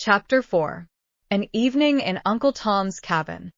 Chapter 4. An Evening in Uncle Tom's Cabin.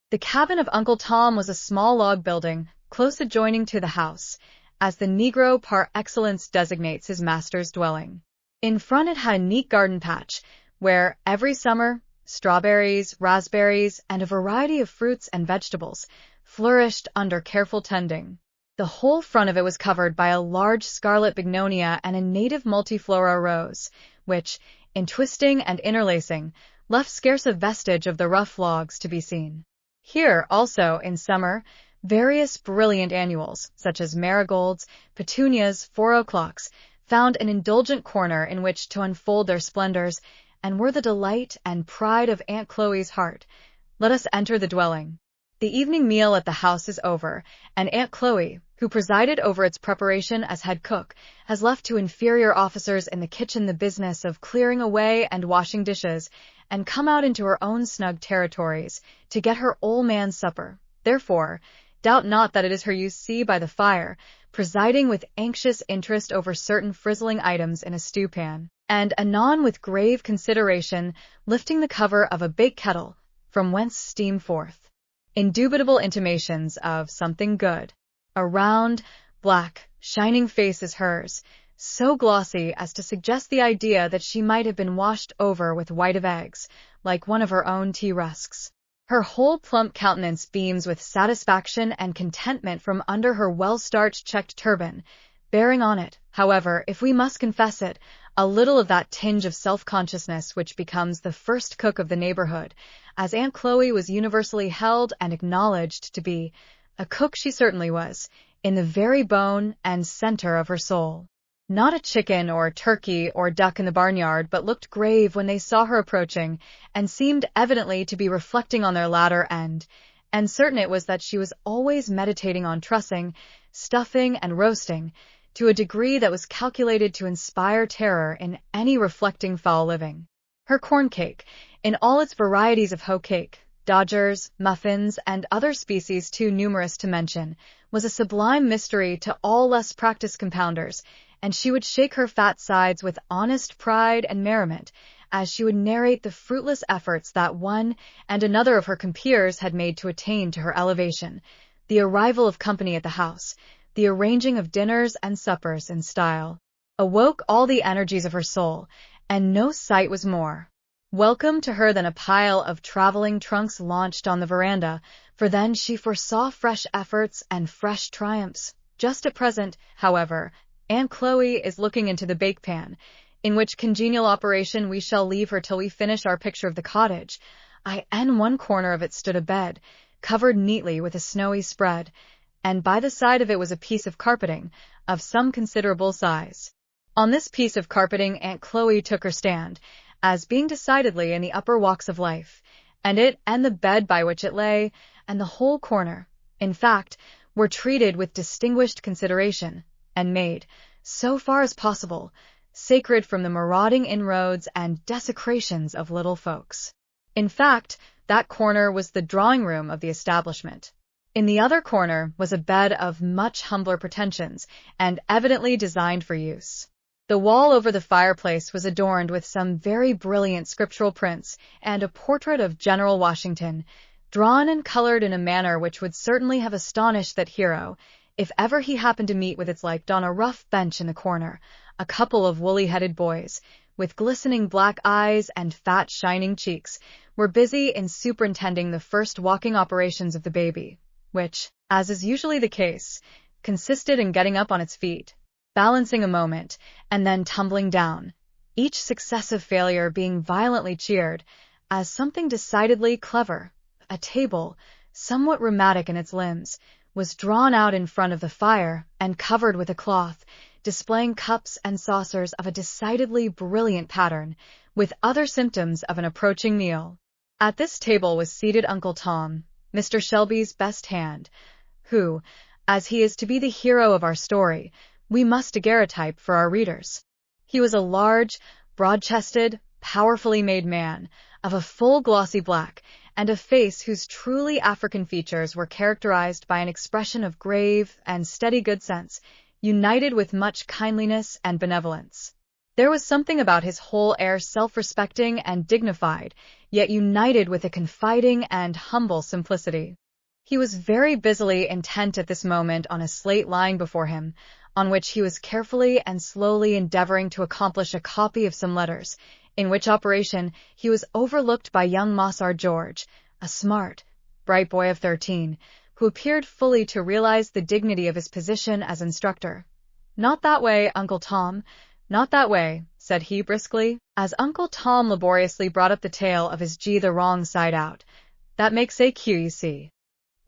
The cabin of Uncle Tom was a small log building, close adjoining to the house, as the Negro par excellence designates his master's dwelling. In front it had a neat garden patch, where, every summer, strawberries, raspberries, and a variety of fruits and vegetables flourished under careful tending. The whole front of it was covered by a large scarlet bignonia and a native multiflora rose, which, in twisting and interlacing, left scarce a vestige of the rough logs to be seen. Here, also, in summer, various brilliant annuals, such as marigolds, petunias, 4 o'clocks, found an indulgent corner in which to unfold their splendors, and were the delight and pride of Aunt Chloe's heart. Let us enter the dwelling. The evening meal at the house is over, and Aunt Chloe, who presided over its preparation as head cook, has left to inferior officers in the kitchen the business of clearing away and washing dishes, and come out into her own snug territories to get her old man's supper. Therefore, doubt not that it is her you see by the fire, presiding with anxious interest over certain frizzling items in a stewpan, and anon with grave consideration lifting the cover of a bake kettle, from whence steam forth indubitable intimations of something good. A round, black, shining face is hers, so glossy as to suggest the idea that she might have been washed over with white of eggs, like one of her own tea rusks. Her whole plump countenance beams with satisfaction and contentment from under her well-starched checked turban, bearing on it, however, if we must confess it, a little of that tinge of self-consciousness which becomes the first cook of the neighborhood, as Aunt Chloe was universally held and acknowledged to be. A cook she certainly was, in the very bone and center of her soul. Not a chicken or turkey or duck in the barnyard but looked grave when they saw her approaching, and seemed evidently to be reflecting on their latter end, and certain it was that she was always meditating on trussing, stuffing, and roasting, to a degree that was calculated to inspire terror in any reflecting fowl living. Her corn cake, in all its varieties of hoe cake, dodgers, muffins, and other species too numerous to mention, was a sublime mystery to all less practised compounders, and she would shake her fat sides with honest pride and merriment, as she would narrate the fruitless efforts that one and another of her compeers had made to attain to her elevation, the arrival of company at the house, the arranging of dinners and suppers in style, awoke all the energies of her soul, and no sight was more welcome to her than a pile of traveling trunks launched on the veranda, for then she foresaw fresh efforts and fresh triumphs. Just at present, however, Aunt Chloe is looking into the bake-pan, in which congenial operation we shall leave her till we finish our picture of the cottage. In one corner of it stood a bed, covered neatly with a snowy spread, and by the side of it was a piece of carpeting, of some considerable size. On this piece of carpeting Aunt Chloe took her stand, as being decidedly in the upper walks of life, and it and the bed by which it lay, and the whole corner, in fact, were treated with distinguished consideration, and made, so far as possible, sacred from the marauding inroads and desecrations of little folks. In fact, that corner was the drawing-room of the establishment. In the other corner was a bed of much humbler pretensions, and evidently designed for use. The wall over the fireplace was adorned with some very brilliant scriptural prints, and a portrait of General Washington, drawn and colored in a manner which would certainly have astonished that hero, if ever he happened to meet with its like. On a rough bench in the corner, a couple of woolly-headed boys, with glistening black eyes and fat shining cheeks, were busy in superintending the first walking operations of the baby, which, as is usually the case, consisted in getting up on its feet, balancing a moment, and then tumbling down, each successive failure being violently cheered as something decidedly clever. A table, somewhat rheumatic in its limbs, was drawn out in front of the fire and covered with a cloth, displaying cups and saucers of a decidedly brilliant pattern, with other symptoms of an approaching meal. At this table was seated Uncle Tom, Mr. Shelby's best hand, who, as he is to be the hero of our story, we must daguerreotype for our readers. He was a large, broad-chested, powerfully made man, of a full glossy black, and a face whose truly African features were characterized by an expression of grave and steady good sense, united with much kindliness and benevolence. There was something about his whole air self-respecting and dignified, yet united with a confiding and humble simplicity. He was very busily intent at this moment on a slate lying before him, on which he was carefully and slowly endeavoring to accomplish a copy of some letters, in which operation he was overlooked by young Mossar George, a smart, bright boy of 13, who appeared fully to realize the dignity of his position as instructor. "Not that way, Uncle Tom, not that way," said he briskly, as Uncle Tom laboriously brought up the tail of his G the wrong side out. "That makes AQ, you see."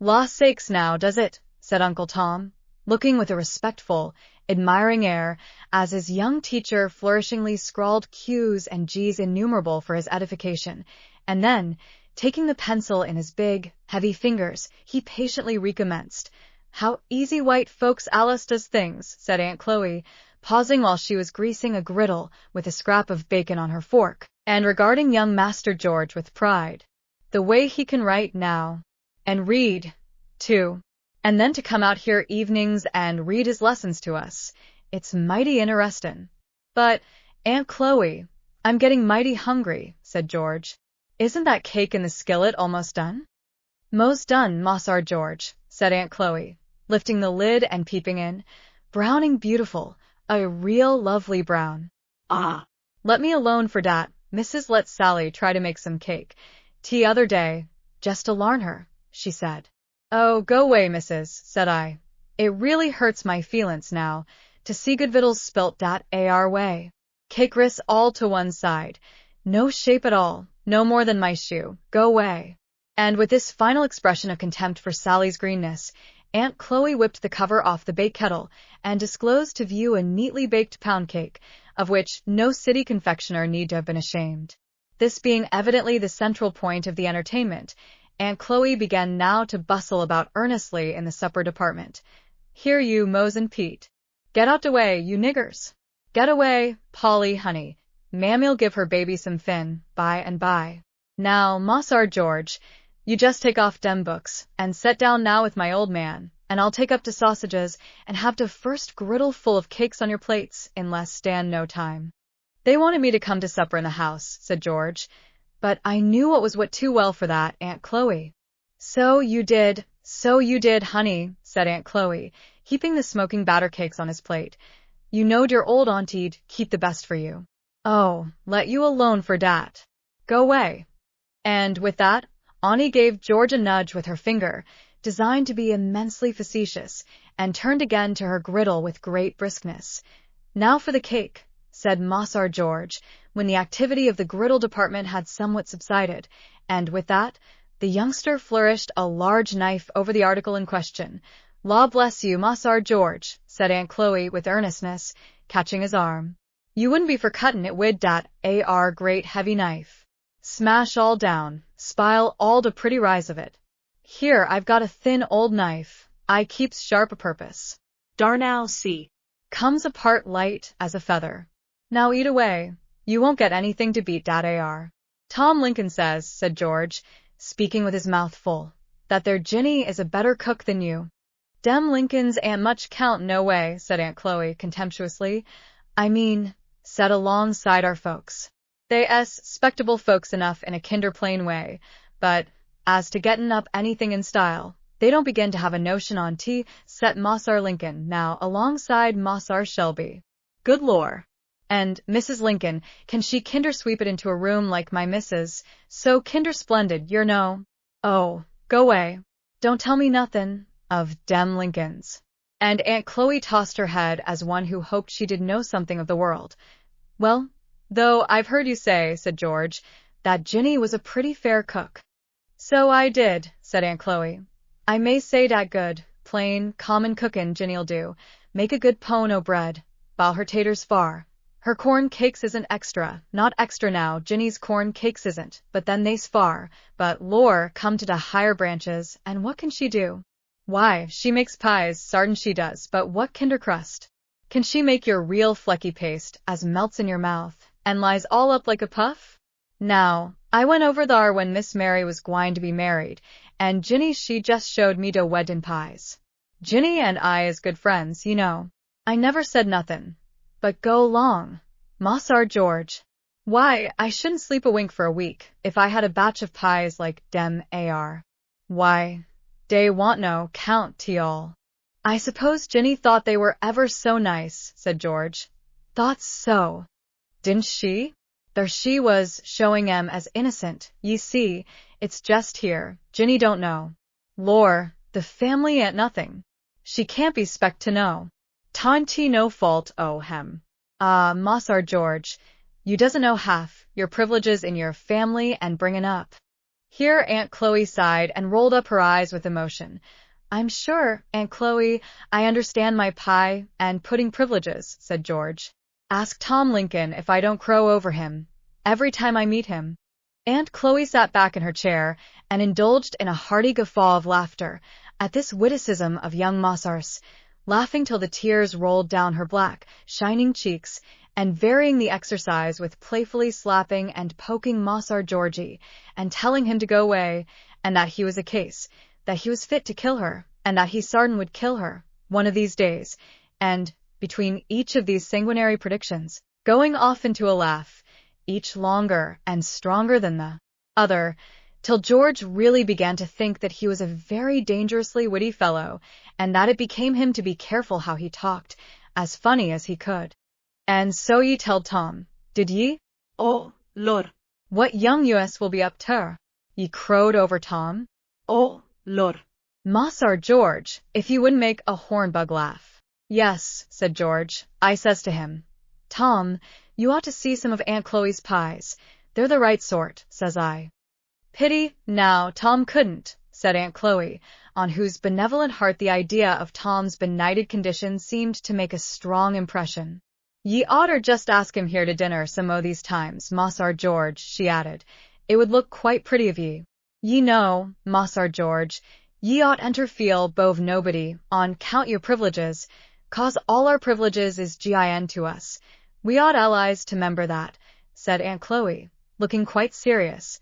"Law sakes now, does it?" said Uncle Tom, looking with a respectful, admiring air, as his young teacher flourishingly scrawled Q's and G's innumerable for his edification, and then, taking the pencil in his big, heavy fingers, he patiently recommenced. "How easy white folks Alice does things," said Aunt Chloe, pausing while she was greasing a griddle with a scrap of bacon on her fork, and regarding young Master George with pride. "The way he can write now. And read, too. And then to come out here evenings and read his lessons to us. It's mighty interestin'. But, Aunt Chloe, I'm getting mighty hungry," said George. "Isn't that cake in the skillet almost done?" "'Most done, Mossar George," said Aunt Chloe, lifting the lid and peeping in. "Browning beautiful, a real lovely brown." "Ah, let me alone for dat. Mrs. let Sally try to make some cake, t'other other day, just to larn her," she said. "Oh, go way, missus," said I. "It really hurts my feelin's now, to see good vittles spilt dat ar way. Cake ris all to one side. No shape at all, no more than my shoe. Go way." And with this final expression of contempt for Sally's greenness, Aunt Chloe whipped the cover off the bake kettle and disclosed to view a neatly baked pound cake, of which no city confectioner need to have been ashamed. This being evidently the central point of the entertainment, Aunt Chloe began now to bustle about earnestly in the supper department. "Here you, Mose and Pete. Get out the way, you niggers. Get away, Polly, honey. Mammy'll give her baby some fin, by and by. Now, Mossar George, you just take off dem books, and set down now with my old man, and I'll take up de sausages, and have de first griddle full of cakes on your plates in less stand no time." "They wanted me to come to supper in the house," said George, "but I knew what was what too well for that, Aunt Chloe." So you did, honey," said Aunt Chloe, heaping the smoking batter cakes on his plate. "You knowed your old auntie'd keep the best for you." "Oh, let you alone for dat. Go way." And with that, Auntie gave George a nudge with her finger, designed to be immensely facetious, and turned again to her griddle with great briskness. "Now for the cake," said Mossar George, when the activity of the griddle department had somewhat subsided, and with that, the youngster flourished a large knife over the article in question. "Law bless you, Mossar George," said Aunt Chloe with earnestness, catching his arm. "You wouldn't be for cuttin' it wid dat ar great heavy knife. Smash all down, spile all de pretty rise of it. Here, I've got a thin old knife. I keeps sharp a purpose. Darnall, see. Comes apart light as a feather. Now eat away. You won't get anything to beat dat ar." "Tom Lincoln says," said George, speaking with his mouth full, "that their Ginny is a better cook than you." "Dem Lincolns ain't much count no way," said Aunt Chloe contemptuously. "I mean, set alongside our folks. They s spectable folks enough in a kinder plain way, but, as to gettin' up anything in style, they don't begin to have a notion on set Mossar Lincoln now alongside Mossar Shelby. Good lor! And Mrs. Lincoln, can she kinder sweep it into a room like my missus, so kinder splendid, yer know. Oh, go way. Don't tell me nothin' of dem Lincolns." And Aunt Chloe tossed her head as one who hoped she did know something of the world. "Well, though I've heard you say," said George, "that Ginny was a pretty fair cook." "So I did," said Aunt Chloe. "I may say dat good, plain, common cookin' Ginny'll do, make a good pone o' bread, bile her taters far. Her corn cakes isn't extra, not extra now, Ginny's corn cakes isn't, but then they's far, but lor, come to de higher branches, and what can she do? Why, she makes pies, sartin she does, but what kinder crust? Can she make your real flecky paste, as melts in your mouth, and lies all up like a puff? Now, I went over thar when Miss Mary was gwine to be married, and Ginny she just showed me de weddin' pies. Ginny and I is good friends, you know. I never said nothin'. But go 'long. Massar George. Why, I shouldn't sleep a wink for a week if I had a batch of pies like dem ar. Why, dey want no count to all. I suppose Ginny thought they were ever so nice, said George. Thought so. Didn't she? There she was, showing 'em as innocent. Ye see, it's just here, Ginny don't know. Lor, the family ain't nothing. She can't be 'spect to know. Tain't no fault o' hem. Ah, Massar George, you doesn't know half your privileges in your family and bringin' up. Here Aunt Chloe sighed and rolled up her eyes with emotion. I'm sure, Aunt Chloe, I understand my pie and pudding privileges, said George. Ask Tom Lincoln if I don't crow over him every time I meet him. Aunt Chloe sat back in her chair and indulged in a hearty guffaw of laughter at this witticism of young Massar's, laughing till the tears rolled down her black, shining cheeks, and varying the exercise with playfully slapping and poking Massar Georgie, and telling him to go away, and that he was a case, that he was fit to kill her, and that he sartin would kill her, one of these days, and, between each of these sanguinary predictions, going off into a laugh, each longer and stronger than the other, till George really began to think that he was a very dangerously witty fellow, and that it became him to be careful how he talked, as funny as he could. And so ye telled Tom, did ye? Oh, Lord. What young US will be up to? Ye crowed over Tom? Oh, Lord. Massar George, if you wouldn't make a hornbug laugh. Yes, said George. I says to him, Tom, you ought to see some of Aunt Chloe's pies. They're the right sort, says I. Pity, now, Tom couldn't, said Aunt Chloe, on whose benevolent heart the idea of Tom's benighted condition seemed to make a strong impression. Ye oughter just ask him here to dinner some o' these times, Massar George, she added. It would look quite pretty of ye. Ye know, Massar George, ye ought enter feel bove nobody, on count your privileges, 'cause all our privileges is gin to us. We ought allies to member that, said Aunt Chloe, looking quite serious.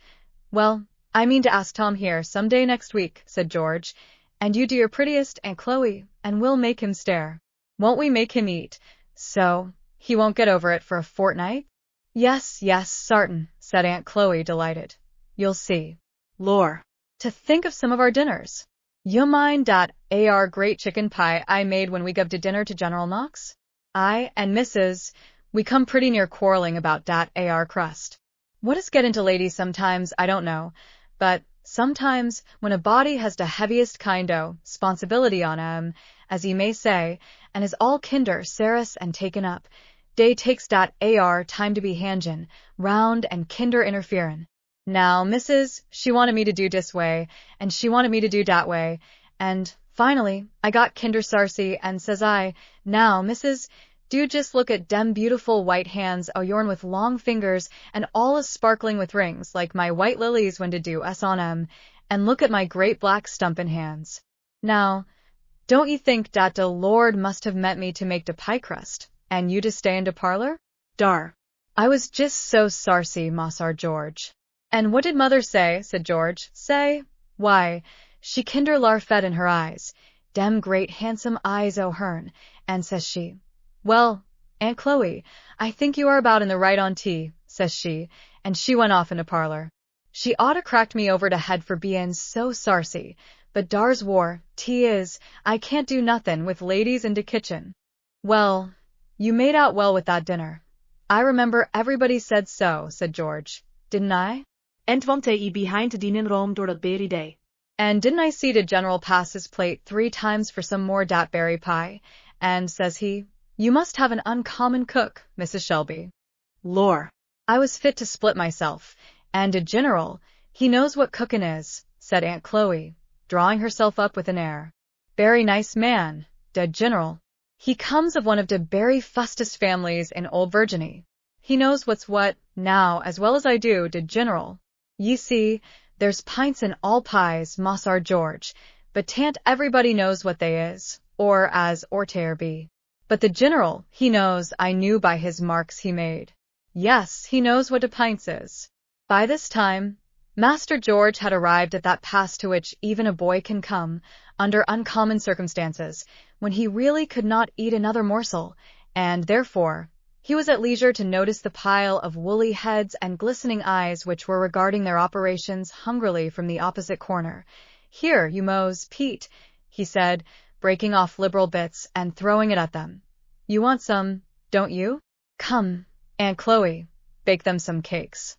Well, I mean to ask Tom here some day next week, said George, and you do your prettiest, Aunt Chloe, and we'll make him stare. Won't we make him eat? So, he won't get over it for a fortnight? Yes, sartin, said Aunt Chloe, delighted. You'll see. Lor, to think of some of our dinners. You mind dat ar great chicken pie I made when we guv to dinner to General Knox? I and Mrs., we come pretty near quarreling about dat ar crust. What is get into ladies sometimes, I don't know, but sometimes when a body has the heaviest kind o' 'sponsibility on 'em, as ye may say, and is all kinder serious and taken up, dey takes dat ar time to be hangin' round and kinder interferin'. Now, Mrs., she wanted me to do dis way, and she wanted me to do dat way, and, finally, I got kinder sarcy, and says I, now, Mrs., do just look at dem beautiful white hands o' yourn with long fingers, and all a sparkling with rings, like my white lilies when to do us on 'em, and look at my great black stumpin' hands. Now, don't ye think dat de Lord must have meant me to make de pie crust, and you to stay in de parlor? Dar. I was just so sarcy, Massar George. And what did mother say? Said George. Say? Why, she kinder larfed in her eyes, dem great handsome eyes o' hern, and says she, well, Aunt Chloe, I think you are about in the right on tea, says she, and she went off in the parlor. She oughta cracked me over de head for bein' so sarcy, but dar's war, tea is, I can't do nothin' with ladies in de kitchen. Well, you made out well with that dinner. I remember everybody said so, said George. Didn't I? En want hij behind to dien in Rome door dat berry day. And didn't I see the general pass his plate 3 times for some more dat berry pie? And says he, you must have an uncommon cook, Mrs. Shelby. Lor. I was fit to split myself, and de general, he knows what cookin' is, said Aunt Chloe, drawing herself up with an air. Very nice man, de general. He comes of one of de berry fustest families in Old Virginie. He knows what's what, now, as well as I do, de general. Ye see, there's pints in all pies, Massar George, but ta'n't everybody knows what they is, or as orter be. But the general, he knows I knew by his marks he made. Yes, he knows what a pints is. By this time, Master George had arrived at that pass to which even a boy can come, under uncommon circumstances, when he really could not eat another morsel, and therefore, He was at leisure to notice the pile of woolly heads and glistening eyes which were regarding their operations hungrily from the opposite corner. "Here, you Mose, Pete," he said, breaking off liberal bits and throwing it at them. "You want some, don't you? Come, Aunt Chloe, bake them some cakes."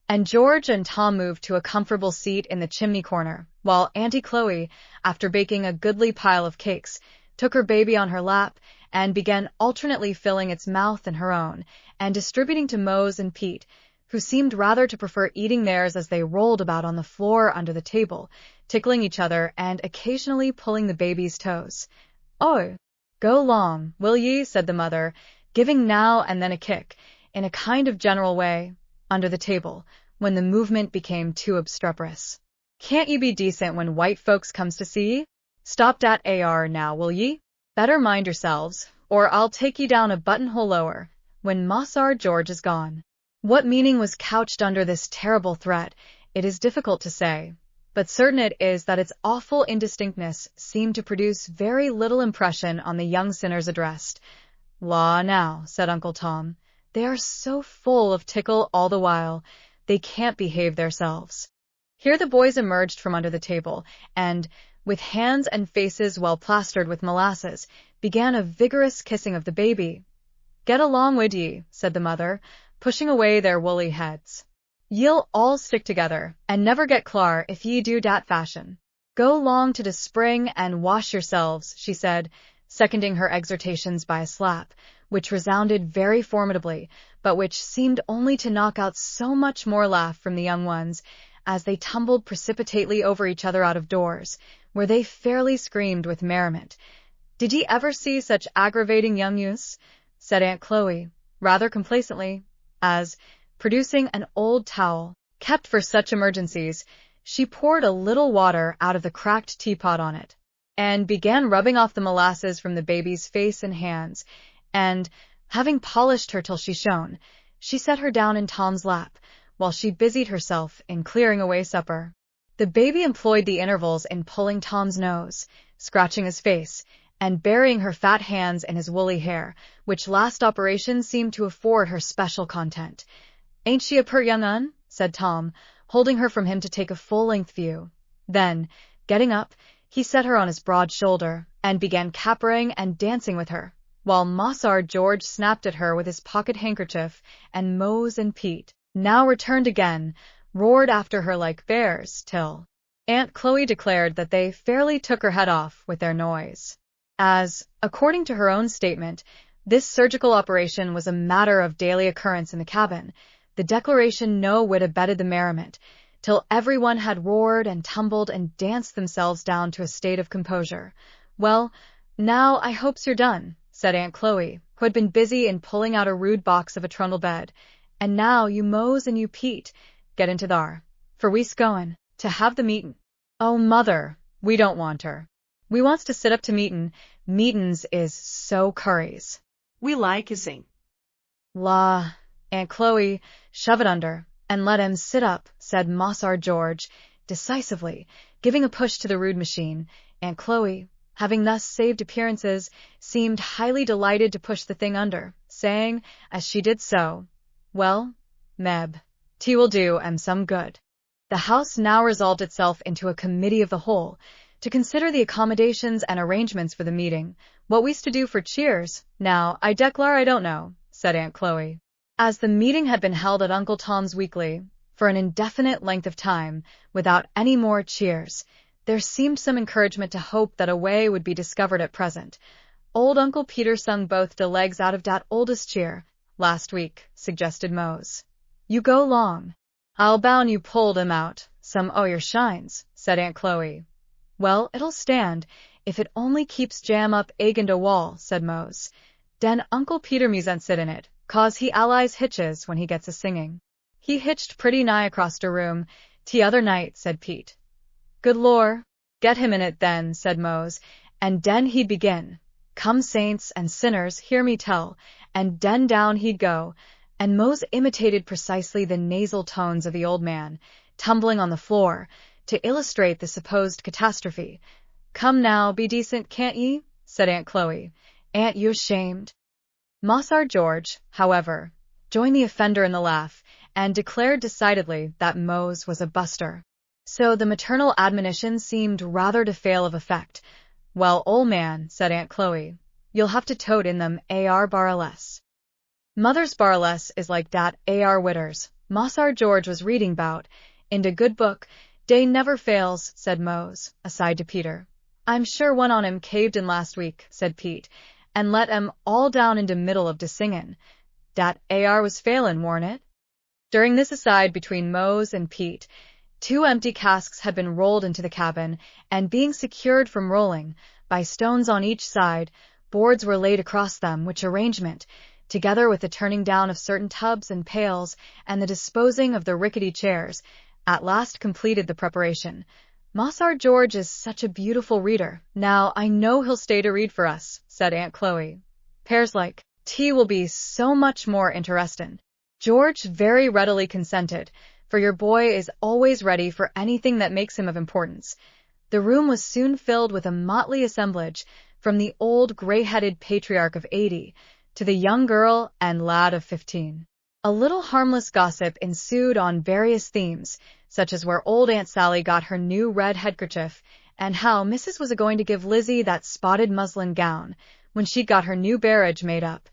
And George and Tom moved to a comfortable seat in the chimney corner, while Auntie Chloe, after baking a goodly pile of cakes, took her baby on her lap and began alternately filling its mouth and her own, and distributing to Mose and Pete, who seemed rather to prefer eating theirs as they rolled about on the floor under the table, tickling each other and occasionally pulling the baby's toes. "Oh, go 'long, will ye?" said the mother, giving now and then a kick, in a kind of general way, under the table, when the movement became too obstreperous. "Can't ye be decent when white folks comes to see ye? Stop dat AR now, will ye? Better mind yourselves, or I'll take ye down a buttonhole lower, when Mossar George is gone." What meaning was couched under this terrible threat, it is difficult to say, but certain it is that its awful indistinctness seemed to produce very little impression on the young sinners addressed. "Law now," said Uncle Tom, "they are so full of tickle all the while, they can't behave theirselves." Here the boys emerged from under the table, and, with hands and faces well plastered with molasses, began a vigorous kissing of the baby. "Get along wid ye," said the mother, pushing away their woolly heads. "Ye'll all stick together, and never get clar if ye do dat fashion. Go 'long to de spring and wash yourselves," she said, seconding her exhortations by a slap, which resounded very formidably, but which seemed only to knock out so much more laugh from the young ones, as they tumbled precipitately over each other out of doors, where they fairly screamed with merriment. "Did ye ever see such aggravating young use?" said Aunt Chloe, rather complacently, as, producing an old towel, kept for such emergencies, she poured a little water out of the cracked teapot on it, and began rubbing off the molasses from the baby's face and hands, and, having polished her till she shone, she set her down in Tom's lap, while she busied herself in clearing away supper. The baby employed the intervals in pulling Tom's nose, scratching his face, and burying her fat hands in his woolly hair, which last operation seemed to afford her special content. "Ain't she a pert young un?" said Tom, holding her from him to take a full-length view. Then, getting up, he set her on his broad shoulder, and began capering and dancing with her, while Mossar George snapped at her with his pocket handkerchief, and Mose and Pete, now returned again, roared after her like bears, till Aunt Chloe declared that they fairly took her head off with their noise. As, according to her own statement, this surgical operation was a matter of daily occurrence in the cabin, the declaration no whit abetted the merriment, till everyone had roared and tumbled and danced themselves down to a state of composure. "Well, now I hopes you're done," said Aunt Chloe, who had been busy in pulling out a rude box of a trundle bed. "And now you Mose and you Pete, get into thar, for we's goin' to have the meetin'." "Oh, mother, we don't want her. We wants to sit up to meetin'. Meetin's is so curries." We like kissing. "La, Aunt Chloe, shove it under, and let 'em sit up," said Mossar George, decisively, giving a push to the rude machine. Aunt Chloe, having thus saved appearances, seemed highly delighted to push the thing under, saying, as she did so, "Well, Meb, tea will do 'em some good." The house now resolved itself into a committee of the whole, to consider the accommodations and arrangements for the meeting. "What we's to do for cheers, now, I declar I don't know," said Aunt Chloe. As the meeting had been held at Uncle Tom's weekly, for an indefinite length of time, without any more cheers, there seemed some encouragement to hope that a way would be discovered at present. "Old Uncle Peter sung both de legs out of dat oldest cheer last week," suggested Mose. "You go 'long. I'll bound you pulled 'em out, some o' your shines," said Aunt Chloe. "Well, it'll stand, if it only keeps jam up agin de wall," said Mose. "Den Uncle Peter musn't sit in it, 'cause he allies hitches when he gets a singing." "He hitched pretty nigh across de room, t'other night," said Pete. "Good lor, get him in it then," said Mose, and den he'd begin. "Come saints and sinners, hear me tell," and den down he'd go, and Mose imitated precisely the nasal tones of the old man, tumbling on the floor, to illustrate the supposed catastrophe. "Come now, be decent, can't ye?" said Aunt Chloe. "Ain't you ashamed?" Mossar George, however, joined the offender in the laugh and declared decidedly that Mose was a buster. So the maternal admonition seemed rather to fail of effect. "Well, ol' man," said Aunt Chloe, "you'll have to tote in them AR barreless." Mother's barreless is like dat AR Witters Mossar George was reading 'bout. "In de good book, dey never fails," said Mose, aside to Peter. "I'm sure one on 'em caved in last week," said Pete, "and let 'em all down in de middle of de singin'. Dat AR was failin', warn't it?" During this aside between Mose and Pete, 2 empty casks had been rolled into the cabin, and being secured from rolling, by stones on each side, boards were laid across them, which arrangement, together with the turning down of certain tubs and pails and the disposing of the rickety chairs, at last completed the preparation. "Mossar George is such a beautiful reader. Now I know he'll stay to read for us," said Aunt Chloe. "'Pears like tea will be so much more interestin'." George very readily consented, for your boy is always ready for anything that makes him of importance. The room was soon filled with a motley assemblage, from the old gray-headed patriarch of 80 to the young girl and lad of 15. A little harmless gossip ensued on various themes, such as where old Aunt Sally got her new red handkerchief, and how Mrs. was going to give Lizzie that spotted muslin gown when she got her new barrage made up,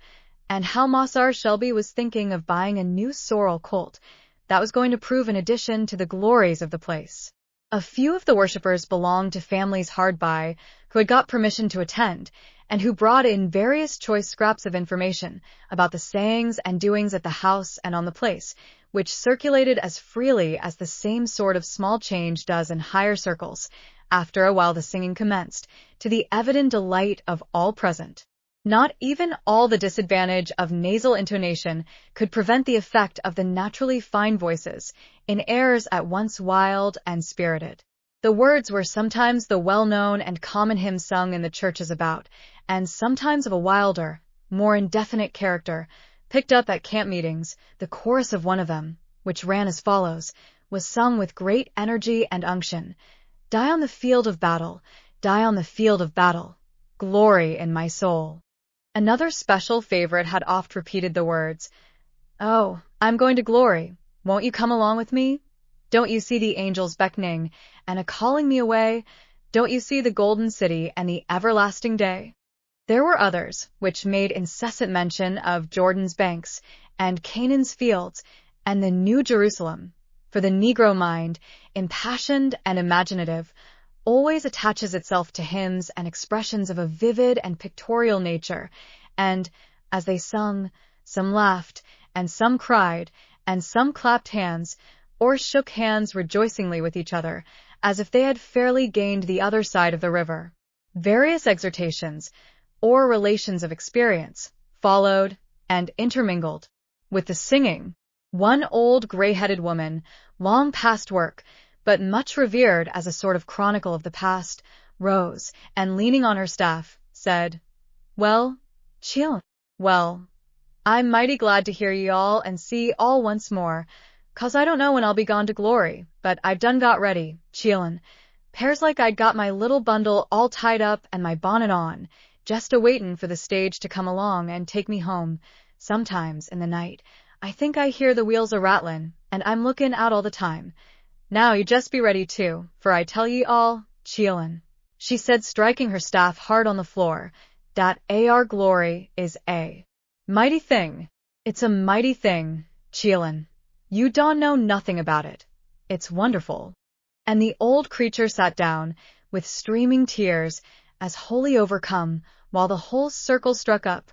and how Mossar Shelby was thinking of buying a new sorrel colt that was going to prove an addition to the glories of the place. A few of the worshippers belonged to families hard by who had got permission to attend, and who brought in various choice scraps of information about the sayings and doings at the house and on the place, which circulated as freely as the same sort of small change does in higher circles. After a while the singing commenced, to the evident delight of all present. Not even all the disadvantage of nasal intonation could prevent the effect of the naturally fine voices, in airs at once wild and spirited. The words were sometimes the well-known and common hymns sung in the churches about, and sometimes of a wilder, more indefinite character, picked up at camp meetings. The chorus of one of them, which ran as follows, was sung with great energy and unction. "Die on the field of battle, die on the field of battle, glory in my soul." Another special favorite had oft repeated the words, "Oh, I'm going to glory. Won't you come along with me? Don't you see the angels beckoning and a-calling me away? Don't you see the golden city and the everlasting day?" There were others which made incessant mention of Jordan's banks and Canaan's fields and the New Jerusalem, for the Negro mind, impassioned and imaginative, always attaches itself to hymns and expressions of a vivid and pictorial nature, and, as they sung, some laughed, and some cried, and some clapped hands, or shook hands rejoicingly with each other, as if they had fairly gained the other side of the river. Various exhortations, or relations of experience, followed and intermingled with the singing. One old gray-headed woman, long past work, but much revered as a sort of chronicle of the past, rose, and leaning on her staff, said, "Well, chillun, well, I'm mighty glad to hear ye all and see all once more, 'cause I don't know when I'll be gone to glory, but I've done got ready, chillun. 'Pears like I'd got my little bundle all tied up and my bonnet on, just a-waitin' for the stage to come along and take me home. Sometimes, in the night, I think I hear the wheels a-rattlin', and I'm lookin' out all the time. Now you just be ready too, for I tell ye all, chillun," she said, striking her staff hard on the floor, "dat AR glory is a mighty thing. It's a mighty thing, chillun. You don't know nothing about it. It's wonderful." And the old creature sat down, with streaming tears, as wholly overcome, while the whole circle struck up,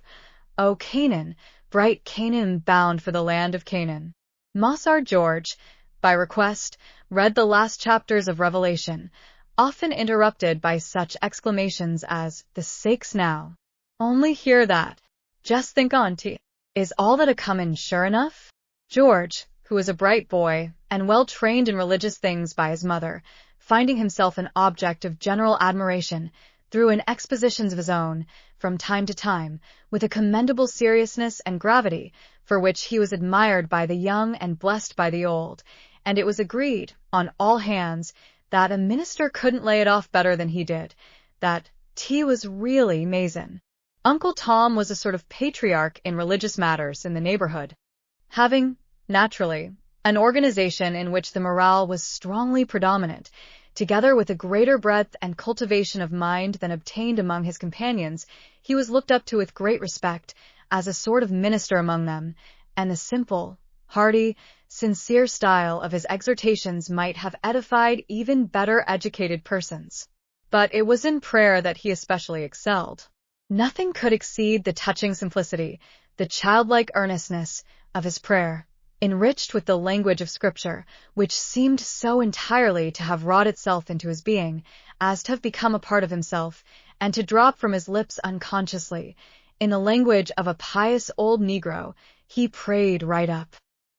"O Canaan, bright Canaan, bound for the land of Canaan." Mossar George, by request, read the last chapters of Revelation, often interrupted by such exclamations as, "The sakes now! Only hear that! Just think on't! Is all that a-comin' sure enough?" George, who was a bright boy, and well trained in religious things by his mother, finding himself an object of general admiration, threw in expositions of his own, from time to time, with a commendable seriousness and gravity, for which he was admired by the young and blessed by the old, and it was agreed, on all hands, that a minister couldn't lay it off better than he did, that tea was really 'mazin'. Uncle Tom was a sort of patriarch in religious matters in the neighborhood, having, naturally, an organization in which the morale was strongly predominant, together with a greater breadth and cultivation of mind than obtained among his companions. He was looked up to with great respect as a sort of minister among them, and the simple, hearty, sincere style of his exhortations might have edified even better educated persons. But it was in prayer that he especially excelled. Nothing could exceed the touching simplicity, the childlike earnestness of his prayer, enriched with the language of Scripture, which seemed so entirely to have wrought itself into his being, as to have become a part of himself, and to drop from his lips unconsciously. In the language of a pious old Negro, he prayed right up.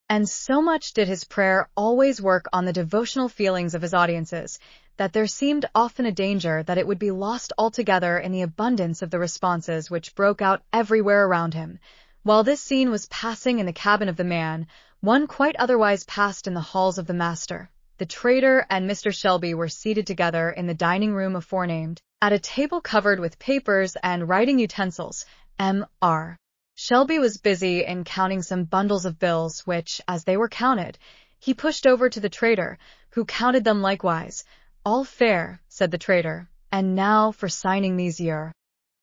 And so much did his prayer always work on the devotional feelings of his audiences, that there seemed often a danger that it would be lost altogether in the abundance of the responses which broke out everywhere around him. While this scene was passing in the cabin of the man, one quite otherwise passed in the halls of the master. The trader and Mr. Shelby were seated together in the dining room aforenamed, at a table covered with papers and writing utensils. Mr. Shelby was busy in counting some bundles of bills which, as they were counted, he pushed over to the trader, who counted them likewise. "All fair," said the trader, "and now for signing these here."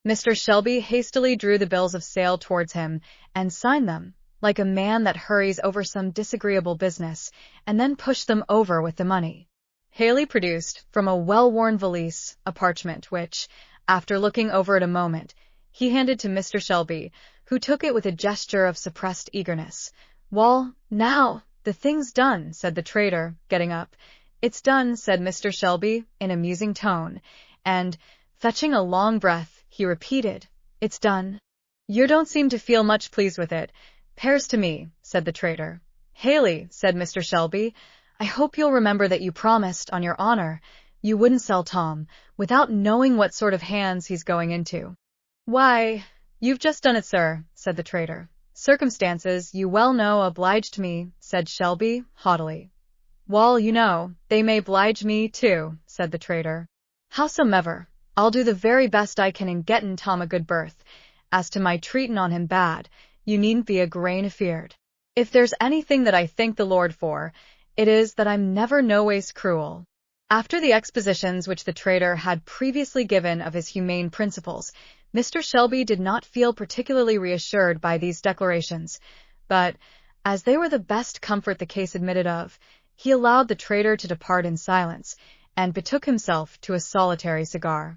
Mr. Shelby hastily drew the bills of sale towards him and signed them, like a man that hurries over some disagreeable business, and then pushed them over with the money. Haley produced, from a well-worn valise, a parchment which, after looking over it a moment, he handed to Mr. Shelby, who took it with a gesture of suppressed eagerness. "Wall, now, the thing's done," said the trader, getting up. "It's done," said Mr. Shelby, in a musing tone, and, fetching a long breath, he repeated, "It's done." "You don't seem to feel much pleased with it. 'Pears to me," said the trader. "Haley," said Mr. Shelby, "I hope you'll remember that you promised, on your honor, you wouldn't sell Tom, without knowing what sort of hands he's going into." "Why, you've just done it, sir," said the trader. "Circumstances, you well know, obliged me," said Shelby, haughtily. "Wall, you know, they may 'blige me, too," said the trader. "Howsomever, I'll do the very best I can in gettin' Tom a good berth. As to my treatin' on him bad, you needn't be a grain afeard. If there's anything that I thank the Lord for, it is that I'm never noways cruel." After the expositions which the trader had previously given of his humane principles, Mr. Shelby did not feel particularly reassured by these declarations, but, as they were the best comfort the case admitted of, he allowed the trader to depart in silence, and betook himself to a solitary cigar.